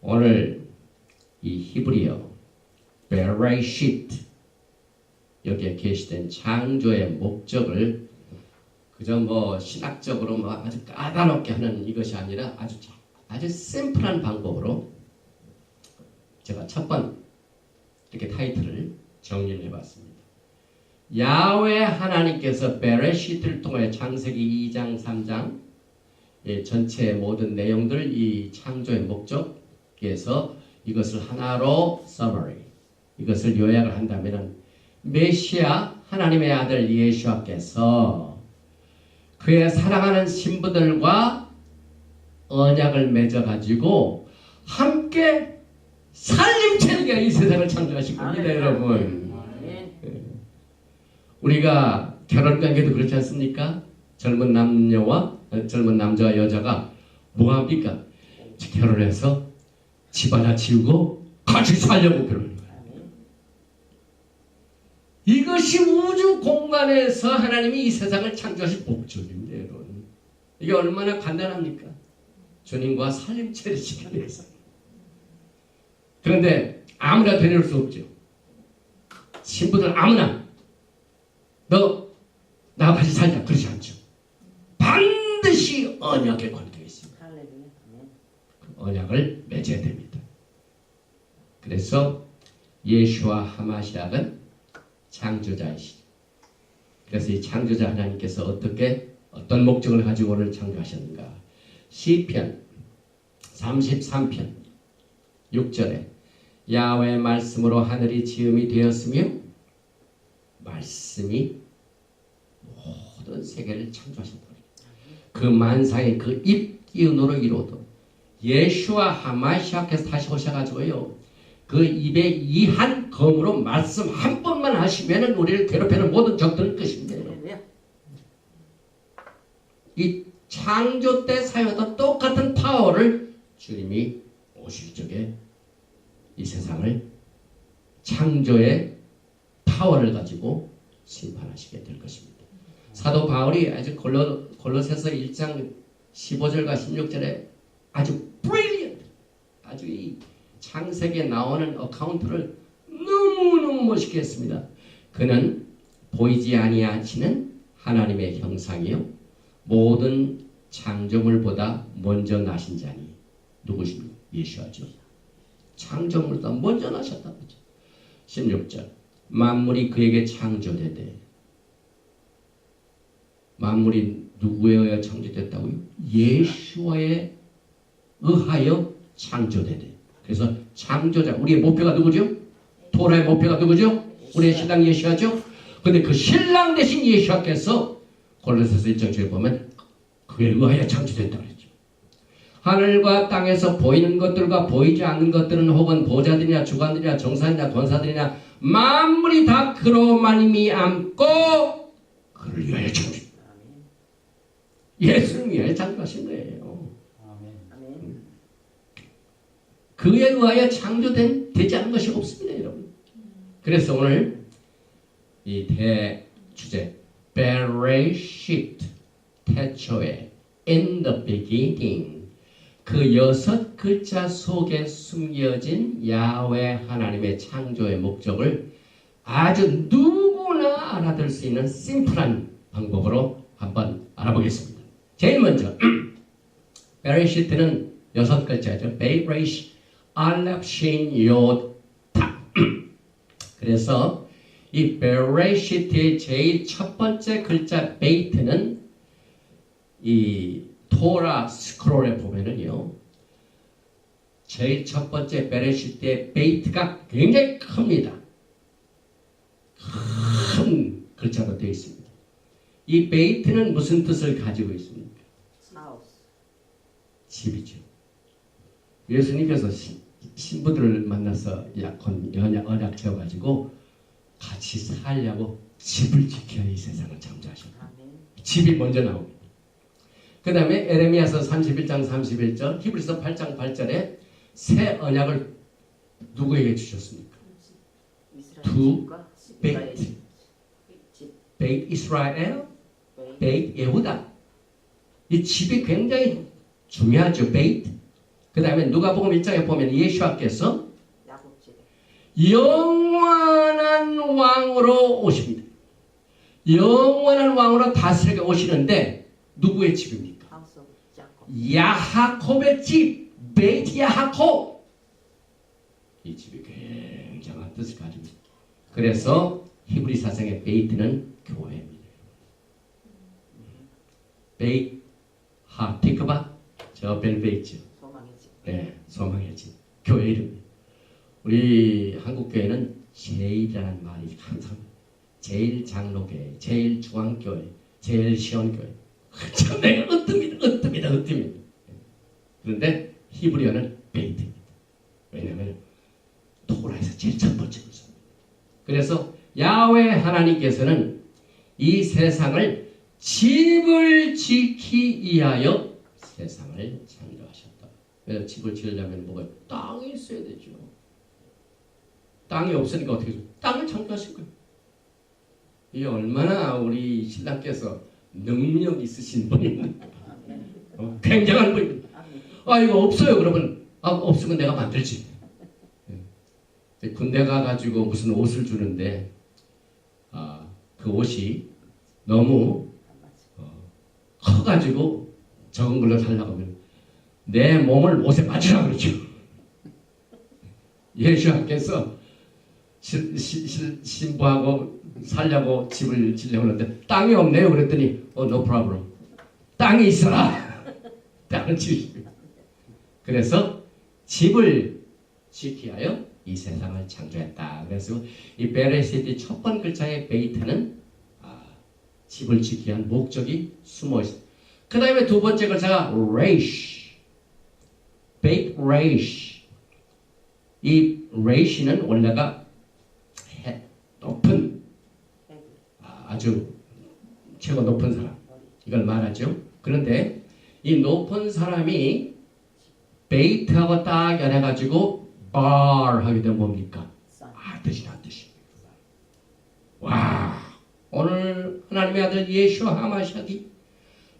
오늘 이 히브리어 베레시트 여기에 게시된 창조의 목적을 그저 뭐 신학적으로 뭐 아주 까다롭게 하는 이것이 아니라 아주 심플한 방법으로 제가 첫 번 이렇게 타이틀을 정리를 해봤습니다. 야훼 하나님께서 베레시트를 통해 창세기 2장 3장 전체의 모든 내용들 이 창조의 목적에서 이것을 하나로 summary 이것을 요약을 한다면 메시아 하나님의 아들 예수와께서 그의 사랑하는 신부들과 언약을 맺어가지고 함께 살림체리가 이 세상을 창조하신 겁니다. 여러분. 우리가 결혼관계도 그렇지 않습니까? 젊은 남자와 여자가 뭐합니까? 결혼해서 집 하나 지우고 같이 살려고 결혼해요. 이것이 우주 공간에서 하나님이 이 세상을 창조하신 목적입니다. 여러분. 이게 얼마나 간단합니까? 주님과 살림체를 지키기 위해서. 그런데 아무나 되낼 수 없죠. 신부들 아무나 너 나와 같이 살자 그러지 않죠. 반드시 언약에 관계가 있습니다. 언약을 맺어야 됩니다. 그래서 예수와 하마시락은 창조자이시죠. 그래서 이 창조자 하나님께서 어떤 목적을 가지고 오늘 창조하셨는가? 시편 33편 6절에 야훼의 말씀으로 하늘이 지음이 되었으며 말씀이 모든 세계를 창조하셨다. 그 만상의 그 입기운으로 이루어도 예수와 하마시아께서 다시 오셔가지고요. 그 입에 이 한 검으로 말씀 한 번만 하시면 우리를 괴롭히는 모든 적들은 끝입니다. 이 창조 때 사용했던 똑같은 파워를 주님이 오실 적에 이 세상을 창조의 파워를 가지고 심판하시게 될 것입니다. 사도 바울이 아주 골로새서 1장 15절과 16절에 아주 brilliant, 아주 이 창세기에 나오는 어카운트를 너무너무 멋있게 했습니다. 그는 보이지 아니하시는 하나님의 형상이요 모든 창조물보다 먼저 나신 자니 누구십니까? 예수하죠. 창조물보다 먼저 나셨다고 하죠. 16절 만물이 그에게 창조되되 만물이 누구에 의하여 창조됐다고요? 예수와에 의하여 창조되되. 그래서 창조자 우리의 목표가 누구죠? 토라의 목표가 누구죠? 우리의 신랑 예수하죠. 근데 그 신랑 대신 예수께서 골로새서 1장에 보면 그에 의하여 창조됐다고 했죠. 하늘과 땅에서 보이는 것들과 보이지 않는 것들은 혹은 보좌들이나 주관들이나 정사들이나 권사들이나 만물이 다 그로 말미암고 그를 위하여 창조. 예수를 위하여 창조하신 거예요. 그에 의하여 창조되지 않은 것이 없습니다, 여러분. 그래서 오늘 이 대주제 베레시트 태초에 in the beginning 그 6글자 속에 숨겨진 야훼 하나님의 창조의 목적을 아주 누구나 알아들 수 있는 심플한 방법으로 한번 알아보겠습니다. 제일 먼저 베레시트는 6글자죠. 베레시 알렙 신 요 타. 그래서 이 베레시트의 제일 첫 번째 글자 베이트는 이 토라 스크롤에 보면은요. 제일 첫 번째 베레시트의 베이트가 굉장히 큽니다. 큰 글자로 되어 있습니다. 이 베이트는 무슨 뜻을 가지고 있습니까? 집이죠. 예수님께서 신부들을 만나서 언약 채워가지고 같이 살려고 집을 지켜야 이 세상을 창조하셨다. 집이 먼저 나옵니다. 그 다음에 에레미야서 31장 31절, 히브리서 8장 8절에 새 언약을 누구에게 주셨습니까? 두 베이트. 베이트 이스라엘, 베이트 예후다. 이 집이 굉장히 중요하죠. 베이트. 그 다음에 누가복음 1장에 보면 예수께서 야곱집에 영원한 왕으로 오십니다. 영원한 왕으로 다스리게 오시는데 누구의 집입니까? 하우스 오브 야곱. 야하콥의 집, 베이트 야하콥. 이 집이 굉장한 뜻을 가지고 있습니다. 그래서 히브리 사상의 베이트는 교회입니다. 베이트 하티크바 저 벨베이트. 소망의 집. 네, 소망의 집. 교회 이름입니다. 우리 한국교회는 제일이라는 말이 항상 제일 장로교회, 제일 중앙교회, 제일 시온교회. 참 내가 으뜸이다. 그런데 히브리어는 베이트입니다. 왜냐하면 토라에서 제일 첫 번째 것입니다. 그래서 야훼 하나님께서는 이 세상을 집을 지키기 위하여 세상을 창조하셨다. 그래서 집을 지으려면 뭐가 땅이 있어야 되죠. 땅이 없으니까 어떻게 해서 땅을 창조하신 거예요. 이게 얼마나 우리 신랑께서 능력 있으신 분입니까? 굉장한 분입니다. 이거 없어요. 그러면 없으면 내가 만들지. 군대 가가지고 무슨 옷을 주는데 그 옷이 너무 커가지고 적은 걸로 살려고 하면 내 몸을 옷에 맞추라고 그러죠. 예수님께서 신부하고 살려고 집을 지려고 하는데 땅이 없네요. 그랬더니 no problem. 땅이 있어라. 땅을 지으시고. 그래서 집을 지키하여 이 세상을 창조했다. 그래서 이 베레시티 첫 번 글자의 베이트는 집을 지키기 위한 목적이 숨어 있습니다. 그 다음에 두 번째 글자가 레이시. 베이트 레이시. 이 레이시는 원래가 높은 아주 최고 높은 사람 이걸 말하죠. 그런데 이 높은 사람이 베이트하고 딱 연해가지고 bar 하게 되면 뭡니까? 뜻이란 뜻입니다. 와, 오늘 하나님의 아들 예수와 하마샤기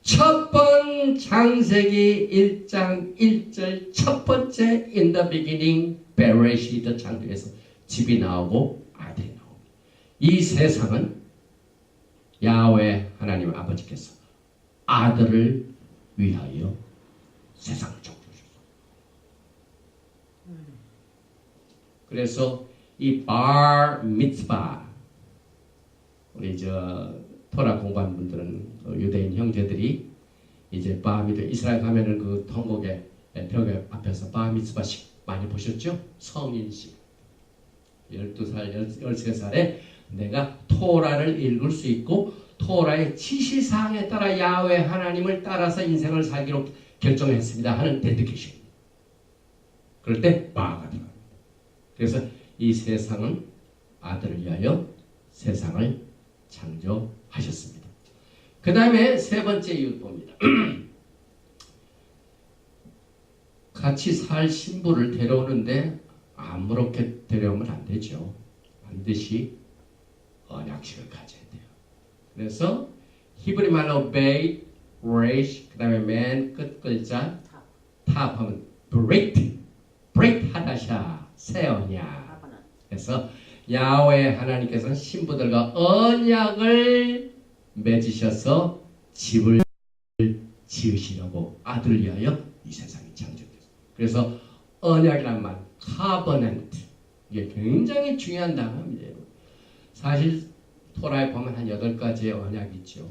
첫 번 창세기 1장 1절 첫 번째 in the beginning 베레시트 창조에서 집이 나오고 아들이 나옵니다. 이 세상은 야훼 하나님 아버지께서 아들을 위하여 세상을 창조하셨습니다. 그래서 이 bar 미츠바 우리 토라 공부한 분들은 유대인 형제들이 이제 바미드 이스라엘 가면은 그 통곡의 벽에 앞에서 바미츠바식 많이 보셨죠? 성인식 12살, 13살에 내가 토라를 읽을 수 있고 토라의 지시사항에 따라 야훼 하나님을 따라서 인생을 살기로 결정했습니다 하는 데디케이션. 그럴 때 바가 들어갑니다. 그래서 이 세상은 아들을 위하여 세상을 창조하셨습니다. 그 다음에 세 번째 이유 봅니다. 같이 살 신부를 데려오는데 아무렇게 데려오면 안 되죠. 반드시 언약식을 가져야 돼요. 그래서 히브리 말로 베이트, 레이시, 그 다음에 맨 끝 글자 탑 하면 브레이트, 브레이트 하다샤, 새 언약. 그래서 야훼 하나님께서는 신부들과 언약을 맺으셔서 집을 지으시려고 아들을 위하여 이 세상이 창조됐어요. 그래서 언약이란 말, covenant 이게 굉장히 중요한 단어입니다. 사실 토라에 보면 한 8가지의 언약이 있죠.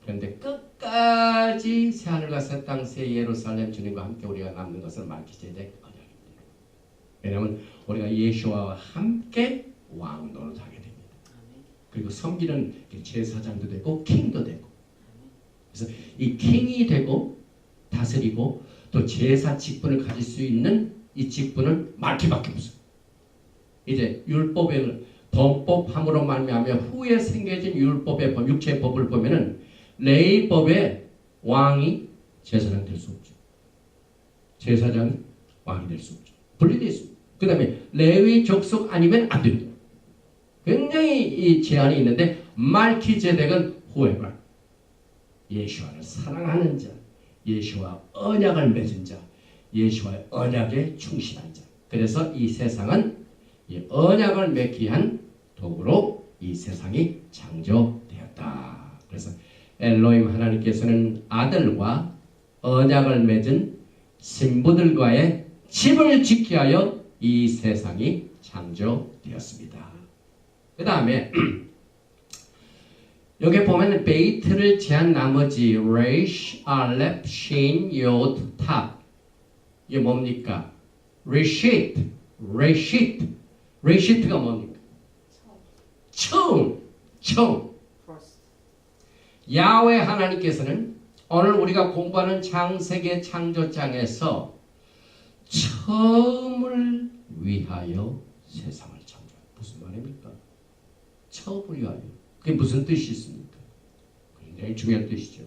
그런데 끝까지 새하늘과 새 땅, 새 예루살렘 주님과 함께 우리가 남는 것은 멜기세덱 언약입니다. 왜냐하면 우리가 예수와 함께 왕 노릇하게 됩니다. 그리고 섬기는 제사장도 되고 킹도 되고. 그래서 이 킹이 되고 다스리고 또 제사 직분을 가질 수 있는 이 직분은 말기밖에 없어요. 이제 율법의 범법함으로 말미암아 후에 생겨진 율법의 법, 육체의 법을 보면은 레위법의 왕이 제사장 될 수 없죠. 제사장이 왕이 될 수 없죠. 분리되어 있습니다. 그 다음에 레위 족속 아니면 안 됩니다. 굉장히 이 제한이 있는데 말기제덱은 whoever 예수와를 사랑하는 자, 예수와 언약을 맺은 자, 예수와의 언약에 충실한 자. 그래서 이 세상은 이 언약을 맺기 위한 도구로 이 세상이 창조되었다. 그래서 엘로힘 하나님께서는 아들과 언약을 맺은 신부들과의 집을 지키기 위하여 이 세상이 창조되었습니다. 그 다음에 여기 보면 베이트를 제한 나머지 레이시, 알렙, 신, 요드, 탑 이게 뭡니까? 레시트, 레시트가 뭡니까? 처음. 야훼 하나님께서는 오늘 우리가 공부하는 창세기 창조장에서 처음을 위하여 세상을 창조한 무슨 말입니까? 처음을 위하여. 그게 무슨 뜻이 있습니까? 굉장히 중요한 뜻이죠.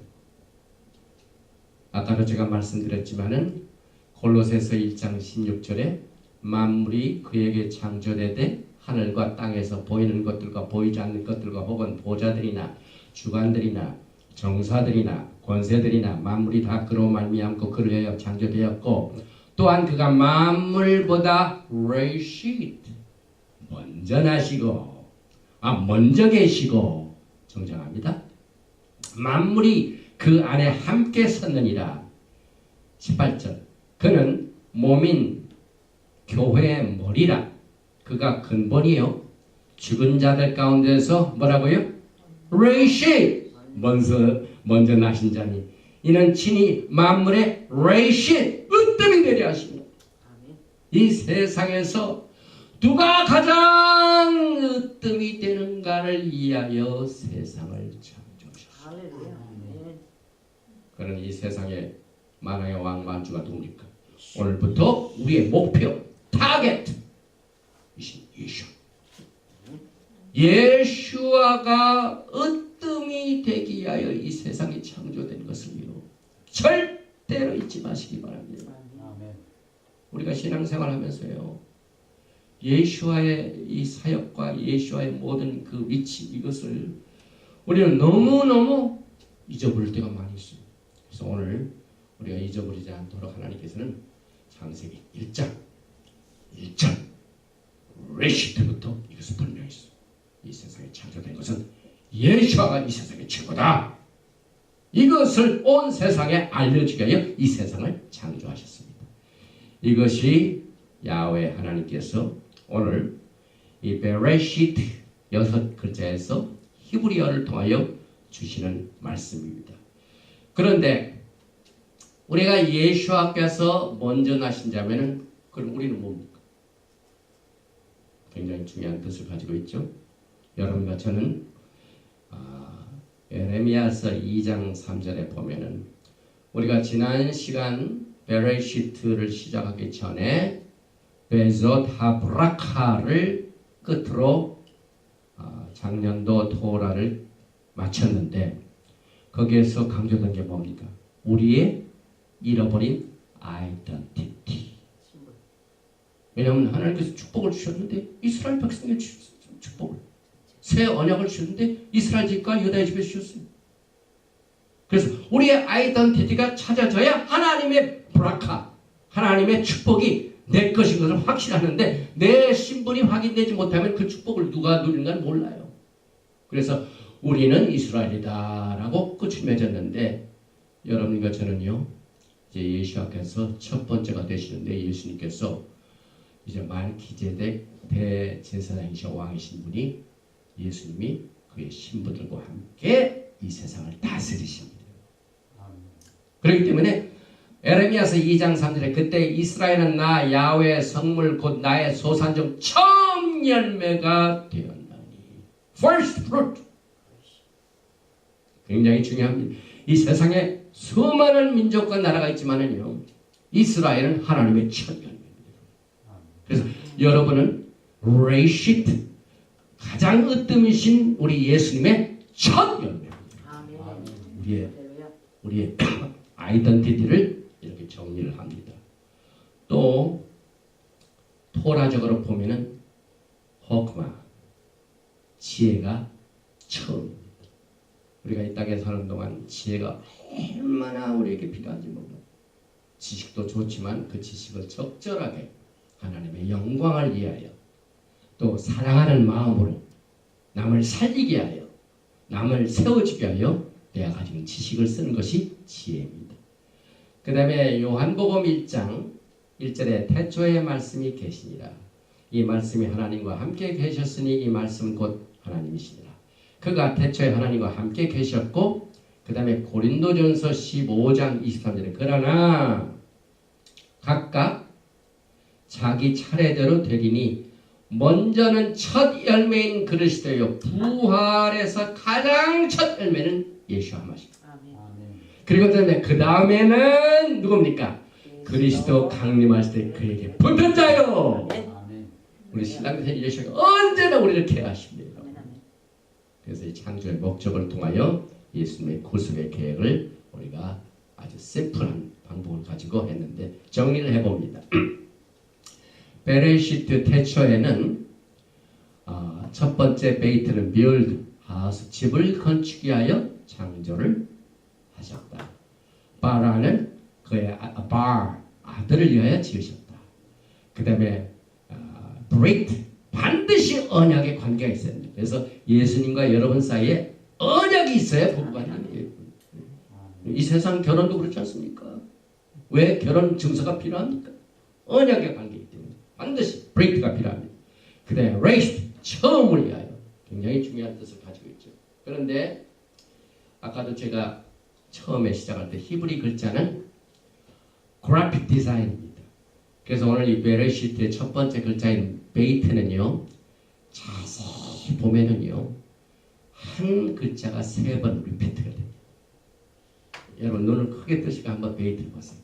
아까도 제가 말씀드렸지만은 골로새서 1장 16절에 만물이 그에게 창조되되 하늘과 땅에서 보이는 것들과 보이지 않는 것들과 혹은 보좌들이나 주관들이나 정사들이나 권세들이나 만물이 다 그로 말미암고 그를 위하여 창조되었고 또한 그가 만물보다 레시트 먼저 나시고 먼저 계시고 정정합니다. 만물이 그 안에 함께 섰느니라. 18절 그는 몸인 교회의 머리라. 그가 근본이요 죽은 자들 가운데서 뭐라고요? 레이시 먼저 나신 자니 이는 친히 만물의 레이시 으뜸이 되려 하십니다. 이 세상에서 누가 가장 으뜸이 되는가를 위하여 세상을 창조하셨습니다. 그는 이 세상에 만왕의 왕 만주가 누굽니까? 오늘부터 우리의 목표 타겟 예수아가 으뜸이 되기 위하여 이 세상이 창조된 것을요 절대로 잊지 마시기 바랍니다. 우리가 신앙생활 하면서요 예수아의 이 사역과 예수아의 모든 그 위치 이것을 우리는 너무너무 잊어버릴 때가 많이 있어요. 그래서 오늘 우리가 잊어버리지 않도록 하나님께서는 창세기 1장 1절 레시트부터 이것을 분명히 있어요. 이 세상에 창조된 것은 예수아가 이 세상의 최고다. 이것을 온 세상에 알려주기 위하여 이 세상을 창조하셨습니다. 이것이 야훼 하나님께서 오늘 이 베레시트 6글자에서 히브리어를 통하여 주시는 말씀입니다. 그런데 우리가 예수아께서 먼저 나신 자면은 그럼 우리는 뭡니까? 굉장히 중요한 뜻을 가지고 있죠. 여러분과 저는 에레미야서 2장 3절에 보면은 우리가 지난 시간 베레시트를 시작하기 전에 베zott 하브라카를 끝으로 작년도 토라를 마쳤는데 거기에서 강조된 게 뭡니까? 우리의 잃어버린 아이덴티티. 왜냐하면 하나님께서 축복을 주셨는데 이스라엘 백성의 축복을 새 언약을 주셨는데 이스라엘 집과 유다의 집에 주셨어요. 그래서 우리의 아이덴티티가 찾아져야 하나님의 브라카 하나님의 축복이 내 것인 것을 확신하는데 내 신분이 확인되지 못하면 그 축복을 누가 누리는가는 몰라요. 그래서 우리는 이스라엘이다라고 끝을 맺었는데 여러분과 저는요 이제 예수께서 첫 번째가 되시는데 예수님께서 이제 말기제덱 대제사장이신 왕이신 분이 예수님이 그의 신부들과 함께 이 세상을 다스리십니다. 그렇기 때문에 에레미야서 2장 3절에 그때 이스라엘은 나 야훼의 성물 곧 나의 소산 중 처음 열매가 되었나니 first fruit 굉장히 중요합니다. 이 세상에 수많은 민족과 나라가 있지만은요 이스라엘은 하나님의 첫 열매입니다. 그래서 여러분은 레시트 가장 으뜸이신 우리 예수님의 첫 열매입니다. 우리의 아이덴티티를 이렇게 정리를 합니다. 또 토라적으로 보면은 호크마 지혜가 처음입니다. 우리가 이 땅에 사는 동안 지혜가 얼마나 우리에게 필요한지 몰라요. 지식도 좋지만 그 지식을 적절하게 하나님의 영광을 위하여 또 사랑하는 마음으로 남을 살리게 하여 남을 세워주게 하여 내가 가진 지식을 쓰는 것이 지혜입니다. 그 다음에 요한복음 1장 1절에 태초에 말씀이 계시니라. 이 말씀이 하나님과 함께 계셨으니 이 말씀은 곧 하나님이시니라. 그가 태초에 하나님과 함께 계셨고 그 다음에 고린도전서 15장 23절에 그러나 각각 자기 차례대로 되리니 먼저는 첫 열매인 그리스도요 부활에서 가장 첫 열매는 예수 하마십니다. 그리고 그 다음에는 누굽니까? 그리스도 강림하실 때 그에게 붙은 자요. 우리 신랑께서 예수가 언제나 우리를 케어하십니다. 그래서 이 창조의 목적을 통하여 예수님의 구속의 계획을 우리가 아주 심플한 방법을 가지고 했는데 정리를 해봅니다. 베레시트 태초에는 첫 번째 베이트는 빌드 하우스 집을 건축 위하여 창조를 하셨다. 바라는 그의 아들을 위하여 지으셨다. 그 다음에 브레이트 반드시 언약의 관계가 있어야 됩니다. 그래서 예수님과 여러분 사이에 언약이 있어야 부부간이에요. 이 세상 결혼도 그렇지 않습니까? 왜 결혼 증서가 필요합니까? 언약의 관계이기 때문에 반드시 브레이트가 필요합니다. 그 다음에 레이스트 처음을 위하여 굉장히 중요한 뜻을 가지고 있죠. 그런데 아까도 제가 처음에 시작할 때 히브리 글자는 그래픽 디자인입니다. 그래서 오늘 이 베레시트의 첫 번째 글자인 베이트는요, 자세히 보면은요, 한 글자가 3번 리피트가 됩니다. 여러분 눈을 크게 뜨시고 한번 베이트를 보세요.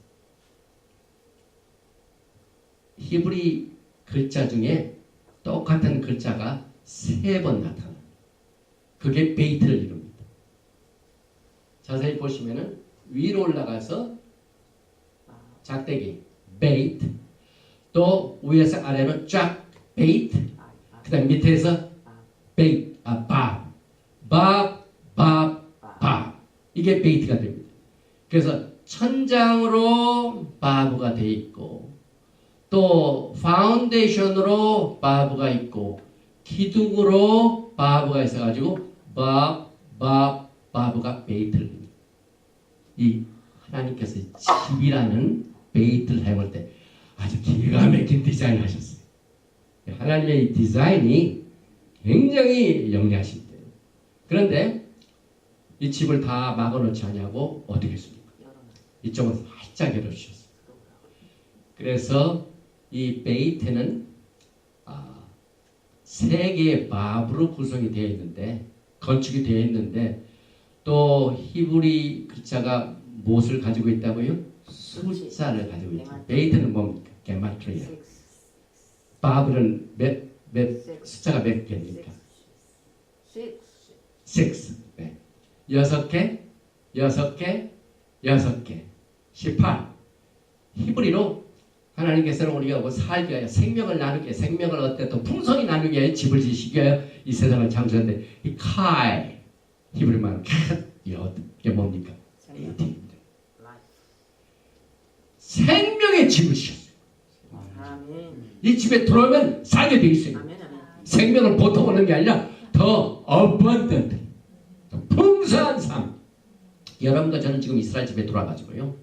히브리 글자 중에 똑같은 글자가 3번 나타납니다. 그게 베이트를 이룹니다. 자세히 보시면은 위로 올라가서 작대기 베이트, 또 위에서 아래로 쫙 베이트, 그 다음 밑에서 베이트, 밥, 이게 베이트가 됩니다. 그래서 천장으로 바브가 되어 있고 또 파운데이션으로 바브가 있고 기둥으로 바브가 있어가지고 바브가 베이트를 합니다. 이 하나님께서 집이라는 베이트를 해볼 때 아주 기가 막힌 디자인을 하셨어요. 하나님의 이 디자인이 굉장히 영리하십니다. 그런데 이 집을 다 막아놓지 않냐고 어떻게 했습니까? 이쪽은 살짝 열어주셨어요. 그래서 이 베이트는 3개의 바브로 구성이 되어 있는데 건축이 되어 있는데 또 히브리 글자가 무엇을 가지고 있다고요? 숫자를 가지고 있죠. 베이트는 뭡니까? 게마트리아. 바브는 숫자가 몇 개입니까? 6. 네. 6개, 18. 히브리로 하나님께서는 우리가 뭐 살기 위하여 생명을 나누게, 생명을 어때 또 풍성히 나누게 위하여 집을 지시기 위하여 이 세상을 창조했는데 이 카이 히브리 말은 이게 뭡니까? 베이트입니다. 생명의 집을 지었어요. 이 집에 들어오면 살게 돼 있어요. 생명을 보통 얻는 게 아니라 더 abundant, 더 풍성한 삶. 여러분과 저는 지금 이스라엘 집에 돌아가지고요.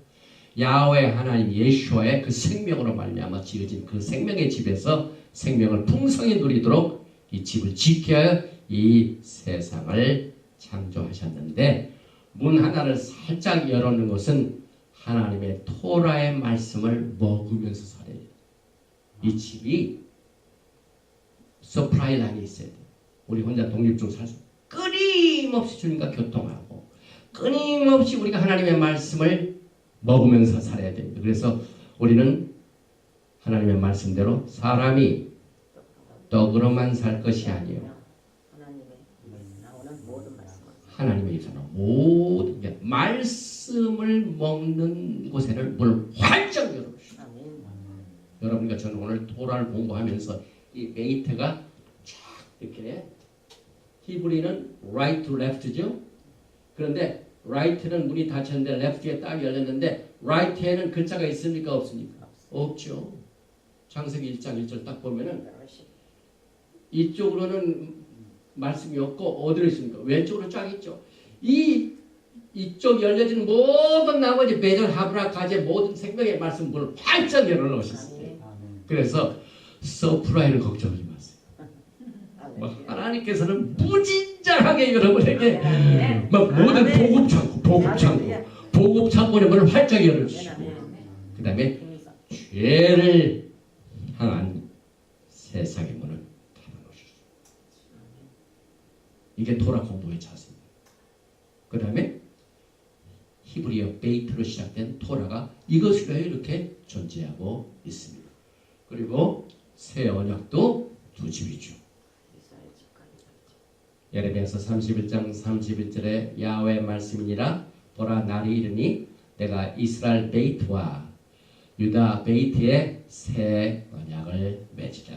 야훼 하나님 예수와의 그 생명으로 말미암아 지어진 그 생명의 집에서 생명을 풍성히 누리도록 이 집을 지켜야 이 세상을 창조하셨는데 문 하나를 살짝 열어놓는 것은 하나님의 토라의 말씀을 먹으면서 살아야 돼요. 이 집이 서프라이 라인이 있어야 돼요. 우리 혼자 독립적으로 살 수 끊임없이 주님과 교통하고 끊임없이 우리가 하나님의 말씀을 먹으면서 살아야 됩니다. 그래서 우리는 하나님의 말씀대로 사람이 떡으로만 살 것이 아니에요. 하나님의 입에서는 모든 게 말씀을 먹는 곳에는 문을 활짝 열어주시오. 여러분과 저는 오늘 토라를 공부하면서 이 베이트가 쫙 이렇게 히브리는 right to left죠. 그런데 right는 문이 닫혔는데 left에 딱 열렸는데 right에는 글자가 있습니까? 없습니까? 없죠. 창세기 1장 1절 딱 보면은 이쪽으로는 말씀이 없고 어디로 있습니까? 왼쪽으로 쫙 있죠. 이쪽 열려진 모든 나머지 배전, 하브라, 가제 모든 생명의 말씀 문을 활짝 열어놓으셨어요. 그래서 서프라이를 걱정하지 마세요. 하나님께서는 무진장하게 여러분에게 막 모든 보급 창고의 문을 활짝 열어주시고 그 다음에 죄를 향한 세상의 문을 닫아놓으셨어요. 이게 토라 공부의 자세입니다. 그 다음에 히브리어 베이트로 시작된 토라가 이것으로 이렇게 존재하고 있습니다. 그리고 새 언약도 두 집이죠. 예레미야서 31장 31절에 야훼 말씀이니라 보라 날이 이르니 내가 이스라엘 베이트와 유다 베이트에 새 언약을 맺으라.